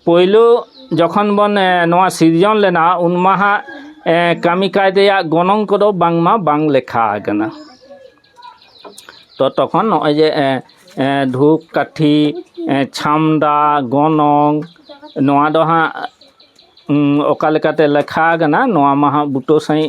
पोइलो जखन बन नवा सिरजन लेना उनमा कामी कायदे गनंग को बांगमा बांग लेखा आगना तो तखन नय जे धूप काठी छामडा गनंग नवा दो हाँ ओका लेकाते लेखा आगना नवा मा हाँ बुटो सही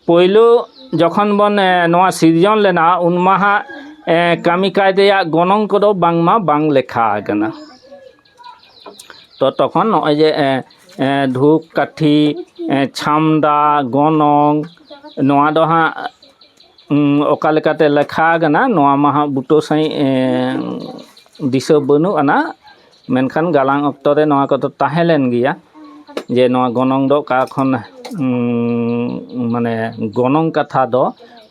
पोइलो जखन बन नवा सिरजन लेना उनमा कामी कायदे गनंग को बांगमा बांग लेखा आगना तो तखन नय जे धूप काठी छामडा गनंग नवा दो हाँ ओका लेकाते लेखा आगना नवा मा हाँ बुटो सही दिशा बनुआना मेनखान गालांग अक्तरे नवा को ताहेलेन गिया जे नवा गनंग दो का खन माने गनंग कथा दो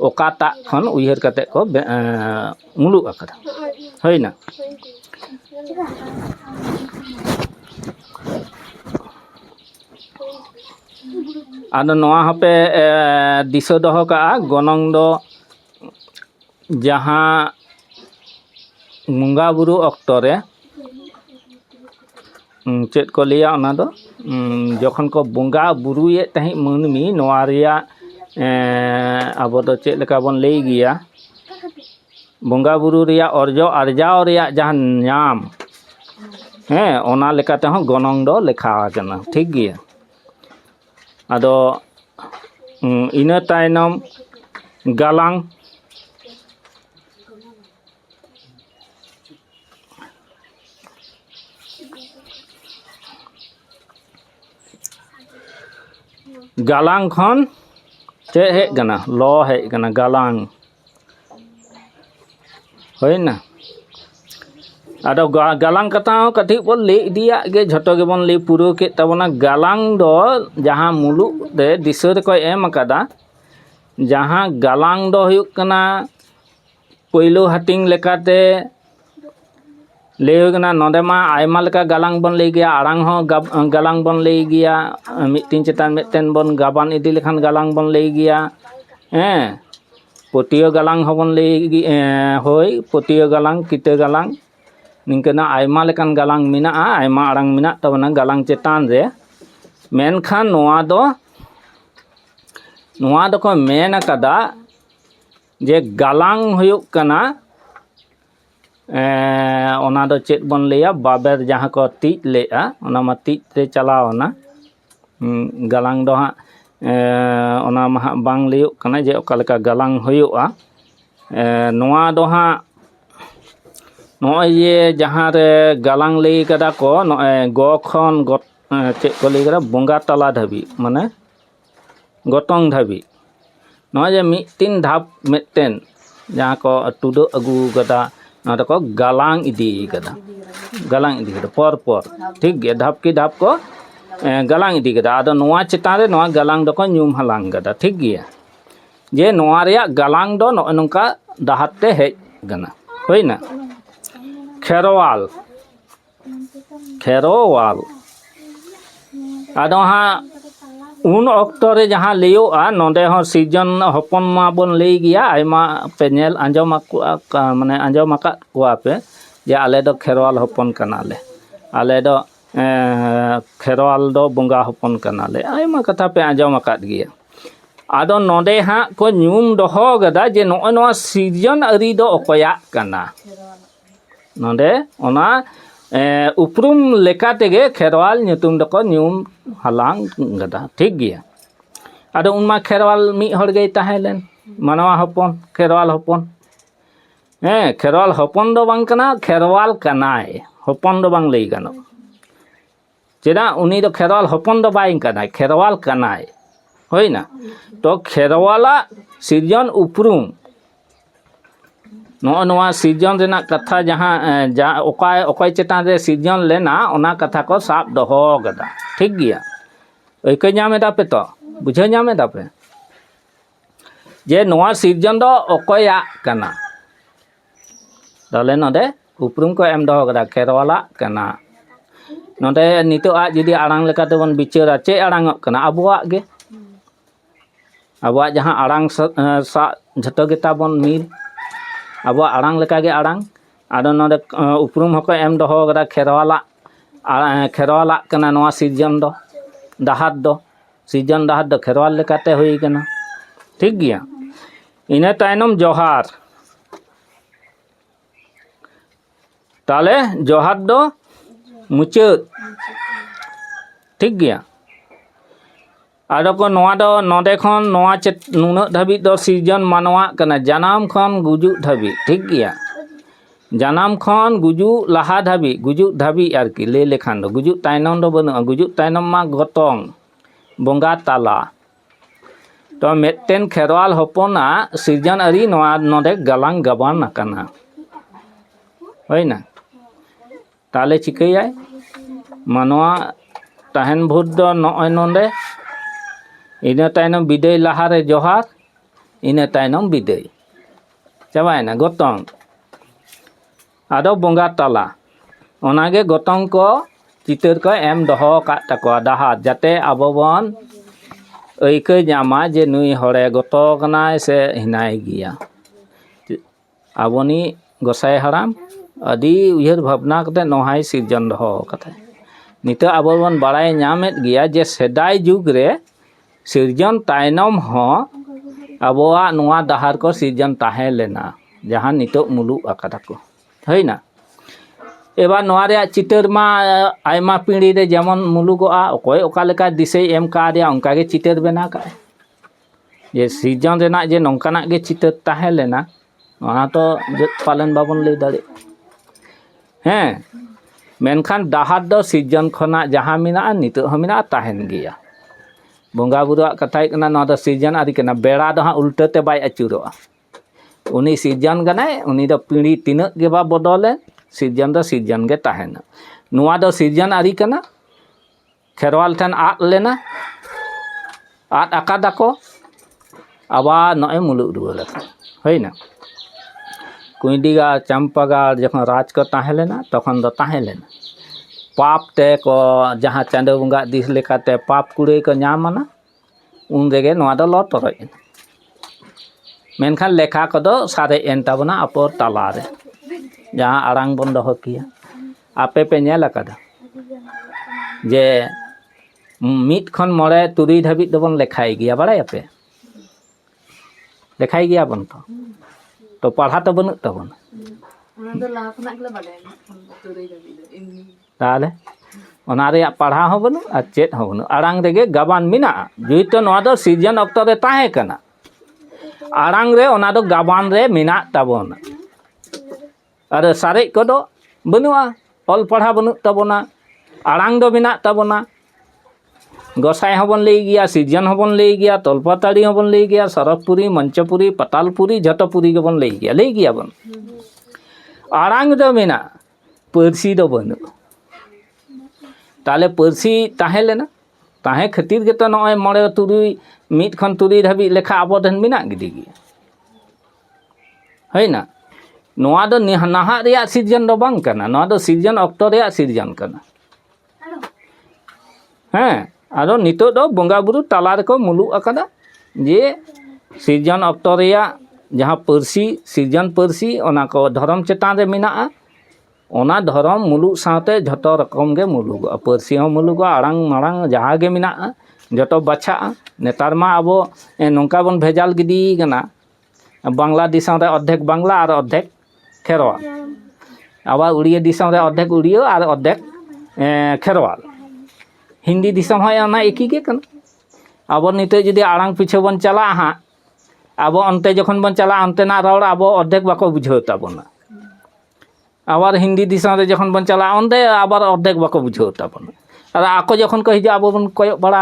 ओकाटा खन उयहर कते को मुलु आकदा होइना आदो नवा हपे दिशा दोहो का गनंग दो जहाँ मुंगा बुरु अक्तरे चेत को लिया ओना दो जखन को बंगा बुरुए तही मनमी नवा रिया अब दो चेत लेका बन लई गिया बंगा बुरु रिया अर्जो अर्जाव रिया जहाँ नाम हैं ओना लेकाते हो गनंग दो लेखा आकना ठीक गिया आदो इना तायनम गालांग गालांग खन चे हेज गना लो हेज गना गालांग होइना आदो गालांग कथा कथि बन ले इदिया गे झटो गे बन ले पुरो के तबना गालांग दो जहाँ मुलु दे दिशा रे को एम अकादा जहाँ गालांग दो हुयुक कना पहिलो हाटिंग लेकाते लेगना नोदेमा आयमा लेका गालांग बन ले गया आड़ांग हो गालांग बन ले गया मिट्टिन चेतान मिट्टेन बन गाबान इदी लेखान गालांग बन ले गया पोटियो गालांग हो बन ले होय पोटियो गालांग किते गालांग निंकना आयमा लेकान गालांग मिना आयमा आड़ांग मिना तबना गालांग चेतान रे मेनखान नोआ दो को मेन अकादा जे गालांग हुयुक कना ओना दो चेत बन लेया बाबेर जहाँ को तीज लेआ ओना मा तीज रे चलावना गालांग दो हाँ ओना मा बांग लेयुक कना जे ओका लेका गालांग हुयुआ नोआ दो हाँ नय ये जहाँ रे गालांग ले कदा को नय गो खन चेत को ले कदा बंगा तला धाबी माने गतंग धाबी नय जे मिट्टिन धाप मिट्टेन जहाँ को टुडो अगू कदा ना को गालांग इदी कदा पर ठीक गे धाप की धाप को गालांग इदी कदा आदो नोआ चेतान रे नोआ गालांग दो को न्यूम हलांग कदा ठीक गिया जे नोआ रिया गालांग दो नय नंका दाहाते हेज गना होइना खेरवाल आदो हाँ उन अक्तरे जहाँ लेयोआ नोंदे हो सीजन हपन मा बन ले गया आयमा पे नेल आंजम माने आंजम आकाद कोआ पे जे आले दो खेरवाल हपन कनाले आले दो खेरवाल दो बंगा हपन कनाले आयमा कथा पे आंजम आकाद गिया आदो नोंदे हाँ को न्यूम दोहो गदा जे नोय नोआ सीजन अरी दो अकोया कना नोंदे ओना उपरुम लेका तेगे खेरवाल ᱧᱩᱛᱩᱢ दको ᱧᱩᱢ हलांग गदा ठीक गया आदो उनमा खेरवाल मी हर गई ताहेलेन मानवा हपन खेरवाल हपन ᱦᱮᱸ ᱠᱷᱮᱨᱣᱟᱞ ᱦᱚᱯᱚᱱ ᱫᱚ ᱵᱟᱝ ᱠᱟᱱᱟ, ᱠᱷᱮᱨᱣᱟᱞ ᱠᱟᱱᱟᱭ, ᱦᱚᱯᱚᱱ ᱫᱚ ᱵᱟᱝ ᱞᱟᱹᱭ ᱜᱟᱱᱚᱜ᱾ ᱪᱮᱫᱟᱜ ᱩᱱᱤ ᱫᱚ ᱠᱷᱮᱨᱣᱟल ᱦᱚᱯᱚᱱ ᱫᱚ ᱵᱟᱭ ᱠᱟᱱᱟᱭ, ᱠᱷᱮᱨᱣᱟल ᱠᱟᱱᱟᱭ, ᱦᱳᱭᱱᱟ? ᱛᱚ ᱠᱷᱮᱨᱣᱟᱞᱟᱜ ᱥᱤᱨᱡᱚᱱ ᱩᱯᱨᱩᱢ ᱱᱚᱜᱼᱚ ᱱᱚᱣᱟ ᱥᱤᱨᱡᱚᱱ ᱨᱮᱱᱟᱜ ᱠᱟᱛᱷᱟ ᱡᱟᱦᱟᱸ ᱚᱠᱚᱭ ᱪᱮᱛᱟᱱ ᱨᱮ ᱥᱤᱨᱡᱚᱱ ᱞᱮᱱᱟ ᱚᱱᱟ ᱠᱟᱛᱷᱟ ᱠᱚ ᱥᱟᱵ ᱫᱚᱦᱚ ᱠᱟᱫᱟ, ᱴᱷᱤᱠ ᱜᱮᱭᱟ? ᱟᱹᱭᱠᱟᱹᱣ ᱧᱟᱢ ᱮᱫᱟ ᱯᱮ ᱛᱚ, ᱵᱩᱡᱷᱟᱹᱣ ᱧᱟᱢ ᱮᱫᱟ ᱯᱮ ᱡᱮ ᱱᱚᱣᱟ ᱥᱤᱨᱡᱚᱱ ᱫᱚ ᱚᱠᱚᱭᱟᱜ ᱠᱟᱱᱟ? ᱛᱟᱦᱞᱮ ᱱᱚᱰᱮ ᱩᱯᱨᱩᱢ ko ᱮᱢ ᱫᱚᱦᱚ ᱠᱟᱫᱟ, ᱠᱷᱮᱨᱣᱟᱞᱟᱜ ᱠᱟᱱᱟ। ᱱᱚᱰᱮ ᱱᱤᱛᱚᱜᱟᱜ ᱡᱩᱫᱤ ᱟᱲᱟᱝ ᱞᱮᱠᱟᱛᱮᱵᱚᱱ ᱵᱤᱪᱟᱹᱨᱟ, ᱪᱮᱫ ᱟᱲᱟᱝᱚᱜ ᱠᱟᱱᱟ? ᱟᱵᱚᱣᱟᱜ ᱜᱮ। ᱟᱵᱚᱣᱟᱜ ᱡᱟᱦᱟᱸ ᱟᱲᱟᱝ ᱥᱟᱜ ᱡᱷᱚᱛᱚ ᱜᱮᱛᱟᱵᱚᱱ ᱢᱤᱞ, ᱟᱵᱚᱣᱟᱜ ᱟᱲᱟᱝ ᱞᱮᱠᱟᱜᱮ ᱟᱲᱟᱝ। ᱟᱫᱚ ᱱᱚᱰᱮ ᱩᱯᱨᱩᱢ ᱦᱚᱸᱠᱚ ᱮᱢ ᱫᱚᱦᱚ ᱠᱟᱫᱟ, ᱠᱷᱮᱨᱣᱟᱞᱟᱜ ᱠᱟᱱᱟ ᱱᱚᱣᱟ ᱥᱤᱨᱡᱚᱱ ᱫᱚ, ᱰᱟᱦᱟᱨ ᱫᱚ, ᱥᱤᱨᱡᱚᱱ ᱰᱟᱦᱟᱨ ᱫᱚ ᱠᱷᱮᱨᱣᱟᱞ ᱞᱮᱠᱟᱛᱮ ᱦᱩᱭ ᱠᱟᱱᱟ, ᱴᱷᱤक ᱜᱮᱭᱟ? ᱤᱱᱟᱹ ᱛᱟᱭᱱᱚᱢ ᱡᱚᱦᱟᱨ। ᱛᱟᱦᱞᱮ ᱡᱚᱦᱟᱨ ᱫᱚ ᱢᱩᱪᱟᱹᱫ, ᱴᱷᱤक ᱜᱮᱭᱟ? ᱟᱫᱚ ᱠᱚ ᱱᱚᱣᱟ ᱫᱚ ᱱᱚᱰᱮ ᱠᱷᱚᱱ ᱱᱚᱣᱟ ᱱᱩᱱᱟᱹᱜ ᱫᱷᱟᱹᱵᱤᱡ ᱫᱚ ᱥᱤᱨᱡᱚᱱ ᱢᱟᱱᱣᱟᱜ ᱠᱟᱱᱟ, ᱡᱟᱱᱟᱢ ᱠᱷᱚᱱ ᱜᱩᱡᱩᱜ ᱫᱷᱟᱹᱵᱤᱡ, ᱴᱷᱤक ᱜᱮᱭᱟ? ᱡᱟᱱᱟᱢ ᱠᱷᱚᱱ ᱜᱩᱡᱩᱜ ᱞᱟᱦᱟ ᱫᱷᱟᱹᱵᱤᱡ, ᱜᱩᱡᱩᱜ ᱫᱷᱟᱹᱵᱤᱡ ᱟᱨᱠᱤ ᱞᱟᱹᱭ ᱞᱮᱠᱷᱟᱱ ᱫᱚ, ᱜᱩᱡᱩᱜ ᱛᱟᱭᱱᱚᱢ ᱫᱚ ᱵᱟᱹᱱᱩᱜᱼᱟ, ᱜᱩᱡᱩᱜ ᱛᱟᱭᱱᱚᱢ ᱢᱟ ᱜᱚᱛᱚᱝ, ᱵᱚᱸᱜᱟ ᱛᱟᱞᱟ। ᱛᱚ ᱢᱤᱫᱴᱮᱱ ᱠᱷᱮᱨᱣᱟᱞ ᱦᱚᱯᱚᱱᱟᱜ ᱥᱤᱨᱡᱚᱱ ᱟᱹᱨᱤ ᱱᱚᱣᱟ ᱱᱚᱰᱮ ᱜᱟᱞᱟᱝ ᱜᱟᱵᱟᱱ ᱟᱠᱟᱱᱟ, ᱦᱳᱭᱱᱟ? ᱛᱟᱦᱞᱮ ᱪᱤᱠᱟᱹᱭᱟᱭ? ᱢᱟᱱᱣᱟ ᱛᱟᱦᱮᱱ ᱵᱷᱳᱨ ᱫᱚ ᱱᱚᱜᱼᱚᱭ ᱱᱚᱰᱮ, ᱤᱱᱟᱹ ᱛᱟᱭᱱᱚᱢ ᱵᱤᱫᱟᱹᱭ ᱞᱟᱦᱟᱨᱮ ᱡᱚᱦᱟᱨ, ᱤᱱᱟᱹ ᱛᱟᱭᱱᱚᱢ ᱵᱤᱫᱟᱹᱭ, ᱪᱟᱵᱟᱭᱮᱱᱟ ᱜᱚᱛᱚᱝ। ᱟᱫᱚ ᱵᱚᱸᱜᱟ ᱛᱟᱞᱟ, ᱚᱱᱟᱜᱮ ᱜᱚᱛᱚᱝ ᱠᱚ ᱪᱤᱛᱟᱹᱨ ko ᱮᱢ ᱫᱚᱦᱚ ᱠᱟᱫ ᱛᱟᱠᱚᱣᱟ, ᱰᱟᱦᱟᱨ, ᱡᱟᱛᱮ ᱟᱵᱚ ᱵᱚᱱ ᱟᱹᱭᱠᱟᱹᱣ ᱧᱟᱢᱟ ᱡᱮ ᱱᱩᱭ ᱦᱚᱲᱮ ᱜᱚᱛᱚ ᱠᱟᱱᱟᱭ ᱥᱮ ᱦᱮᱱᱟᱭ ᱜᱮᱭᱟ। ᱟᱵᱚᱱᱤᱡ ᱜᱚᱸᱥᱟᱭ ᱦᱟᱲᱟᱢ ᱟᱹᱰᱤ ᱩᱭᱦᱟᱹᱨ ᱵᱷᱟᱵᱽᱱᱟ ᱠᱟᱛᱮ ᱱᱚᱣᱟᱭ ᱥᱤᱨᱡᱚᱱ ᱫᱚᱦᱚ ᱠᱟᱫᱟ। ᱱᱤᱛᱚᱜ ᱟᱵᱚ ᱵᱚᱱ ᱵᱟᱲᱟᱭ ᱧᱟᱢᱮᱫ ᱜᱮᱭᱟ ᱡᱮ ᱥᱮᱫᱟᱭ ᱡᱩᱜᱽ ᱨᱮ ᱥᱤᱨᱡᱚᱱ ᱛᱟᱭᱱᱚᱢ ᱦᱚᱸ ᱟᱵᱚᱣᱟᱜ ᱱᱚᱣᱟ ᱰᱟᱦᱟᱨ ko ᱥᱤᱨᱡᱚᱱ ᱛᱟᱦᱮᱸ ᱞᱮᱱᱟ, ᱡᱟᱦᱟᱸ ᱱᱤᱛᱚᱜ ᱢᱩᱞᱩᱜ ᱟᱠᱟᱫᱟ ᱠᱚ, ᱦᱩᱭᱱᱟ? এবার ᱱᱚᱣᱟ ᱨᱮᱭᱟᱜ ᱪᱤᱛᱟᱹᱨ ᱢᱟ ᱟᱭᱢᱟ ᱯᱤᱲᱦᱤ ᱨᱮ ᱡᱮᱢᱚᱱ ᱢᱩᱞᱩᱜᱚᱜᱼᱟ, ᱚᱠᱚᱭ ᱚᱠᱟ ᱞᱮᱠᱟ ᱫᱤᱥᱟᱹᱭ ᱮᱢ ᱠᱟᱣᱫᱮᱭᱟ ᱚᱱᱠᱟᱜᱮ ᱪᱤᱛᱟᱹᱨ ᱵᱮᱱᱟᱣ ᱠᱟᱜᱼᱟᱭ। ᱡᱮ ᱥᱤᱨᱡᱚᱱ ᱨᱮᱱᱟᱜ ᱡᱮ ᱱᱚᱝᱠᱟᱱᱟᱜ ᱜᱮ ᱪᱤᱛᱟᱹᱨ ᱛᱟᱦᱮᱸ ᱞᱮᱱᱟ, ᱚᱱᱟ ᱛᱚ ᱯᱟᱞᱮᱱ ᱵᱟᱵᱚᱱ ᱞᱟᱹᱭ ᱫᱟᱲᱮᱭᱟᱜᱼᱟ, ᱦᱮᱸ? ᱢᱮᱱᱠᱷᱟन ᱰᱟᱦᱟᱨ ᱫᱚ ᱥᱤᱨᱡᱚᱱ ᱠᱷᱚᱱᱟᱜ ᱡᱟᱦᱟᱸ ᱢᱮᱱᱟᱜᱼᱟ ᱱᱤᱛᱚᱜ ᱦᱚᱸ ᱢᱮᱱᱟᱜᱼᱟ, ᱛᱟᱦᱮᱱ ᱜᱮᱭᱟ। ᱵᱚᱸᱜᱟ ᱵᱩᱨᱩᱣᱟᱜ ᱠᱟᱛᱷᱟ ᱦᱩᱭᱩᱜ ᱠᱟᱱᱟ ᱱᱚᱣᱟ ᱫᱚ ᱥᱤᱨᱡᱚᱱ ᱟᱹᱨᱤ ᱠᱟᱱᱟ। ᱵᱮᱲᱟ ᱫᱚ ᱦᱟᱸᱜ ᱩᱞᱴᱟᱹ ᱛᱮ ᱵᱟᱭ ᱟᱹᱪᱩᱨᱚᱜᱼᱟ, ᱩᱱᱤ ᱥᱤᱨᱡᱚᱱ ᱠᱟᱱᱟᱭ, ᱩᱱᱤ ᱫᱚ ᱯᱤᱲᱦᱤ ᱛᱤᱱᱟᱹᱜ ᱜᱮ ᱵᱟ ᱵᱚᱫᱚᱞᱮᱱ, ᱥᱤᱨᱡᱚᱱ ᱫᱚ ᱥᱤᱨᱡᱚᱱ ᱜᱮ ᱛᱟᱦᱮᱱᱟ। ᱱᱚᱣᱟ ᱫᱚ ᱥᱤᱨᱡᱚᱱ ᱟᱹᱨᱤ ᱠᱟᱱᱟ, ᱠᱷᱮᱨᱣᱟᱞ ᱴᱷᱮᱱ ᱟᱫ ᱞᱮᱱᱟ, ᱟᱫ ᱟᱠᱟᱫᱟᱠᱚ, আবার নয় মুলুক রুয়াল আকানা, হয়না? কুইডি গাছ, চাম্পা গাছ যখন রাজ को ताहें लेना तखन दो ताहें लेना, पाप ते को जहाँ चांदो बंगा दिस लेकाते पाप कुड़े को नामाना उन रेगे नोआ दो लो तोरय मेनखान लेखा को दो सारे एन ताबना अपर तालारे जहाँ आरांग बन दोहो किया आपे पे नेल आकादा जे मीट खन मरे तुरी धाबित दो बन लेखाई गया बाड़ाय आपे लेखाई गया बन तो पढ़ा तो बनुक तबन ताले ओना रे पढ़ा हो बनु आ चेत हो बनु आरांग रेगे गाबान मिना जेहेतु नोआ दो सीजन अक्तो रे ताहे कना आरांग रे ओना दो गाबान रे मिना ताबन अरे सारे को दो बनुआ ऑल पढ़ा बनुक तबना आरांग दो मिना तबना गोसाई हबन लई गया सीजन हबन लई गया तलपाताड़ी हबन लई गया सरफपुरी मंचपुरी पतालपुरी झटपुरी के बन लई गया बन आरांग दो मेना पर्सी दो बनु ताले पर्सी ताहे लेना ताहे खातिर के तो नय मरे तुरुई मीट खन तुरुई धाबी लेखा आबो धन मेना गिदी गया हैना नोआ दो नाहा रेया सीजन दो बांग कना नोआ दो सीजन अक्तो रेया सीजन कना हैं आरो नितो दो बंगा बुरु ताला रेको मुलुक आकादा जे सीजन अक्तो रेया जहाँ पर्सी सीजन पर्सी ओना को धर्म चेतान रे मेनाआ ओना धर्म मुलुक साथे झटो रकम गे मुलुक पर्सी हो मुलुक आड़ांग माड़ांग जहाँ गे मेनाआ झटो बाछा नेतार मा आबो नोंका बन भेजाल गिदी कना बांग्ला दिसम रे अर्धेक बांग्ला और अर्धेक खेरवाल आबा उड़िया दिसम रे अर्धेक उड़िया और अर्धेक खेरवाल हिंदी दिसम है ना एक ही के कना अब नित जुदी आड़ांग पीछे बन चला हाँ ᱟᱵᱚ ᱚᱱᱛᱮ ᱡᱚᱠᱷᱚᱱ ᱵᱚᱱ ᱪᱟᱞᱟᱜᱼᱟ ᱚᱱᱛᱮᱱᱟᱜ ᱨᱚᱲ ᱟᱵᱚ ᱚᱨᱫᱷᱮᱠ ᱵᱟᱠᱚ ᱵᱩᱡᱷᱟᱹᱣ ᱛᱟᱵᱚᱱᱟ ᱟᱵᱟᱨ ᱦᱤন্দি ᱫᱤᱥᱚᱢ ᱨᱮ ᱡᱚᱠᱷᱚᱱ ᱵᱚᱱ ᱪᱟᱞᱟᱜᱼᱟ ᱚᱸᱰᱮ ᱟᱵᱟᱨ ᱚᱨᱫᱷᱮᱠ ᱵᱟᱠᱚ ᱵᱩᱡᱷᱟᱹᱣ ᱛᱟᱵᱚᱱᱟ ᱟᱨ ᱟᱠᱚ ᱡᱚᱠᱷᱚᱱ ᱠᱚ ᱦᱤᱡᱩᱜᱼᱟ ᱟᱵᱚ ᱵᱚᱱ ᱠᱚᱭᱚᱜ ᱵᱟᱲᱟ